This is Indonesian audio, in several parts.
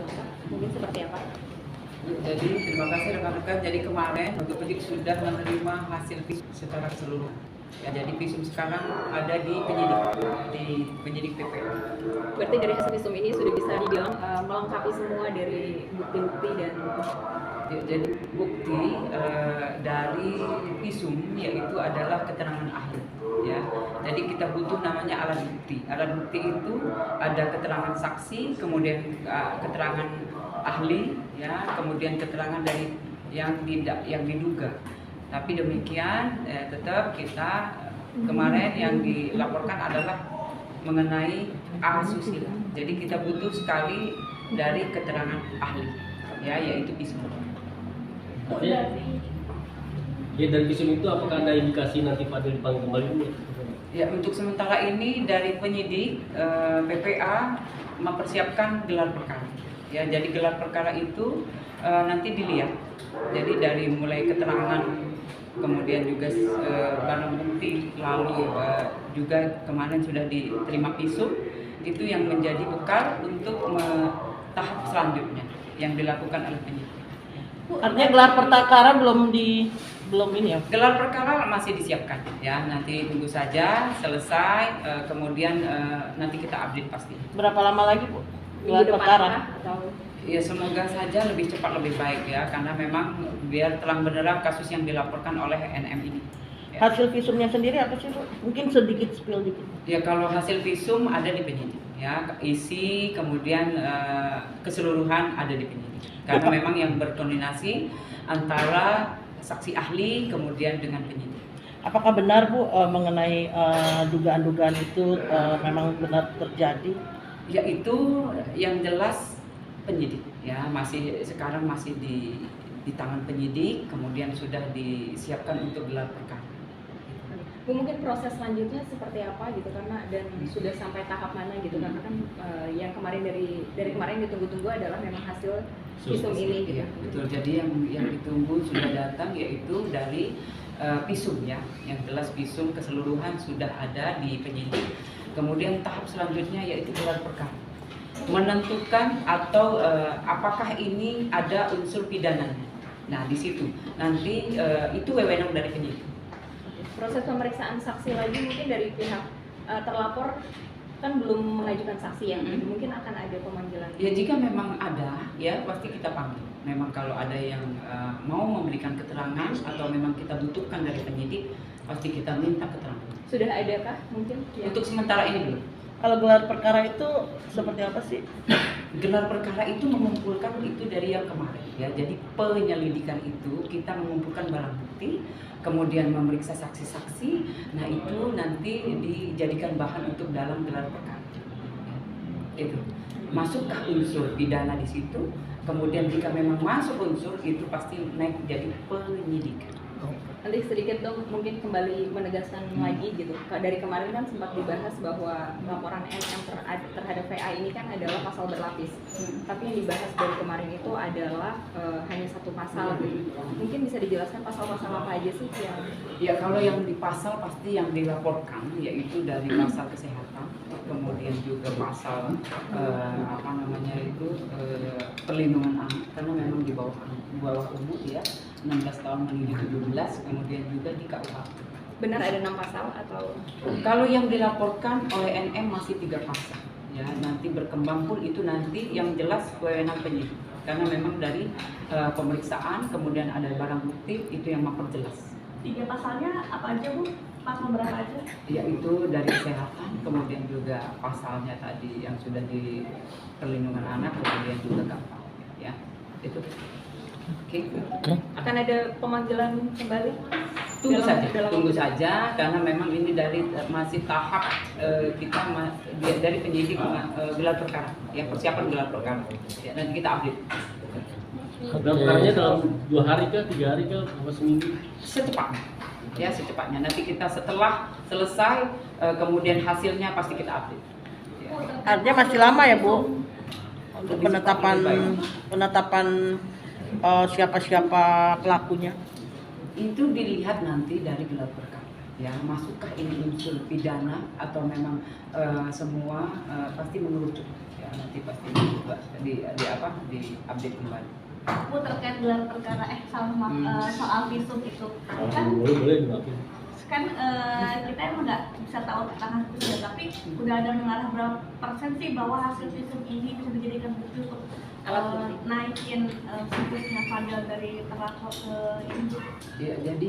Pak? Mungkin seperti apa? Jadi terima kasih rekan-rekan. Jadi kemarin untuk penyidik sudah menerima hasil visum secara keseluruhan. Ya, jadi visum sekarang ada di penyidik PPA. Berarti dari hasil visum ini sudah bisa dibilang melengkapi semua dari bukti-bukti dan Ya, jadi bukti dari visum yaitu adalah keterangan ahli. Ya, jadi kita butuh namanya alat bukti. Alat bukti itu ada keterangan saksi, kemudian keterangan ahli, ya, kemudian keterangan dari yang diduga. Tapi demikian tetap kita kemarin yang dilaporkan adalah mengenai asusila. Jadi kita butuh sekali dari keterangan ahli, ya, yaitu visum. Ya, dari visum itu apakah ada indikasi nanti Fadil dipanggil kembali? Ya, untuk sementara ini dari penyidik PPA mempersiapkan gelar perkara. Ya, jadi gelar perkara itu nanti dilihat. Jadi dari mulai keterangan, kemudian juga barang bukti, lalu juga kemarin sudah diterima visum, itu yang menjadi bekal untuk tahap selanjutnya yang dilakukan oleh penyidik. Artinya gelar perkara belum ini ya? Gelar perkara masih disiapkan, ya, nanti tunggu saja selesai, kemudian nanti kita update pasti. Berapa lama lagi, Bu? Gelar minggu depan perkara? kah? Atau Ya, semoga saja lebih cepat lebih baik, ya, karena memang biar terang benderang kasus yang dilaporkan oleh NM ini. Ya. Hasil visumnya sendiri apa sih, Bu? Mungkin sedikit spill dikit. Ya, kalau hasil visum ada di penyidik, ya, isi kemudian keseluruhan ada di penyidik. Karena memang yang berkoordinasi antara saksi ahli kemudian dengan penyidik. Apakah benar, Bu, mengenai dugaan-dugaan itu memang benar terjadi? Ya, itu yang jelas penyidik, ya, sekarang masih di tangan penyidik, kemudian sudah disiapkan untuk gelar perkara. Bu, mungkin proses selanjutnya seperti apa gitu, karena dan sudah sampai tahap mana gitu, karena kan yang kemarin dari kemarin ditunggu-tunggu adalah memang hasil visum ini gitu. Ya, betul. Jadi yang ditunggu sudah datang, yaitu dari visum, ya, yang jelas visum keseluruhan sudah ada di penyidik. Kemudian tahap selanjutnya yaitu gelar perkara, menentukan atau apakah ini ada unsur pidananya. Nah, di situ nanti itu wewenang dari penyidik. Proses pemeriksaan saksi lagi mungkin dari pihak terlapor kan belum mengajukan saksi ya, mungkin akan ada pemanggilan. Ya, jika memang ada, ya, pasti kita panggil. Memang kalau ada yang mau memberikan keterangan atau memang kita butuhkan dari penyidik, pasti kita minta keterangan. Sudah adakah mungkin? Untuk sementara ini belum. Kalau gelar perkara itu seperti apa sih? Gelar perkara itu mengumpulkan itu dari yang kemarin, ya. Jadi penyelidikan itu kita mengumpulkan barang bukti, kemudian memeriksa saksi-saksi. Nah, itu nanti dijadikan bahan untuk dalam gelar perkara. Itu masukkah unsur pidana di situ? Kemudian jika memang masuk unsur itu pasti naik jadi penyidikan. Nanti sedikit dong mungkin kembali menegaskan lagi gitu. Dari kemarin kan sempat dibahas bahwa laporan NM terhadap VA ini kan adalah pasal berlapis. Tapi yang dibahas dari kemarin itu adalah hanya satu pasal gitu. Mungkin bisa dijelaskan pasal-pasal apa aja sih yang? Ya, kalau yang di pasal pasti yang dilaporkan yaitu dari pasal kesehatan, kemudian juga pasal perlindungan anak, karena memang di bawah umur, ya, 16 tahun menuju 17, kemudian juga di KUHP. Benar ada 6 pasal atau? Kalau yang dilaporkan oleh NM masih 3 pasal, ya, nanti berkembang pun itu nanti yang jelas wewenang penyidik, karena memang dari pemeriksaan kemudian ada barang bukti itu yang memperjelas. 3 pasalnya apa aja, Bu? Pasal berapa aja? Yaitu dari kesehatan, kemudian juga pasalnya tadi yang sudah di perlindungan anak, kemudian juga KUHP, ya, itu. Oke. Akan ada pemanggilan kembali? Tunggu saja, karena memang ini dari masih tahap kita dari penyidik gelar perkara, ya, persiapan gelar perkara. Ya, nanti kita update. Gelar perkaranya dalam 2 hari kah, 3 hari kah, atau seminggu? Secepatnya, ya, secepatnya. Nanti kita setelah selesai kemudian hasilnya pasti kita update. Ya. Artinya masih lama ya, Bu? Untuk penetapan siapa-siapa pelakunya? Itu dilihat nanti dari gelar perkara. ya masukkah ini unsur pidana atau memang semua pasti mengerucut ya, nanti pasti di update kembali. Bu, terkait gelar perkara soal visum itu kan Boleh dimaafin. kita emang nggak bisa tahu tentang hasil visum, tapi udah ada mengarah berapa persen sih bahwa hasil visum ini bisa dijadikan bukti untuk Alat bukti. naikin situsnya Fadel dari terlapor ke ini. Ya, jadi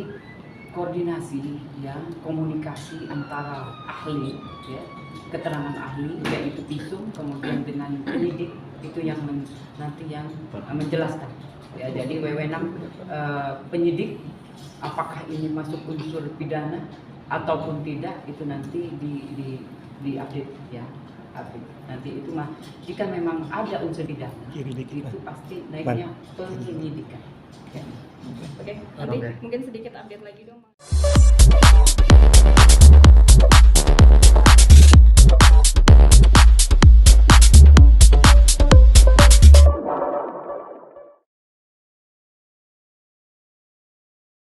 koordinasi ya, komunikasi antara ahli ya, keterangan ahli yaitu visum kemudian dengan penyidik itu yang nanti yang menjelaskan ya. Jadi wewenang penyidik apakah ini masuk unsur pidana ataupun tidak itu nanti di update ya. Nanti itu mah jika memang ada unsur pidana itu pasti naiknya penyidikan ya. Oke, nanti mungkin sedikit update lagi dong.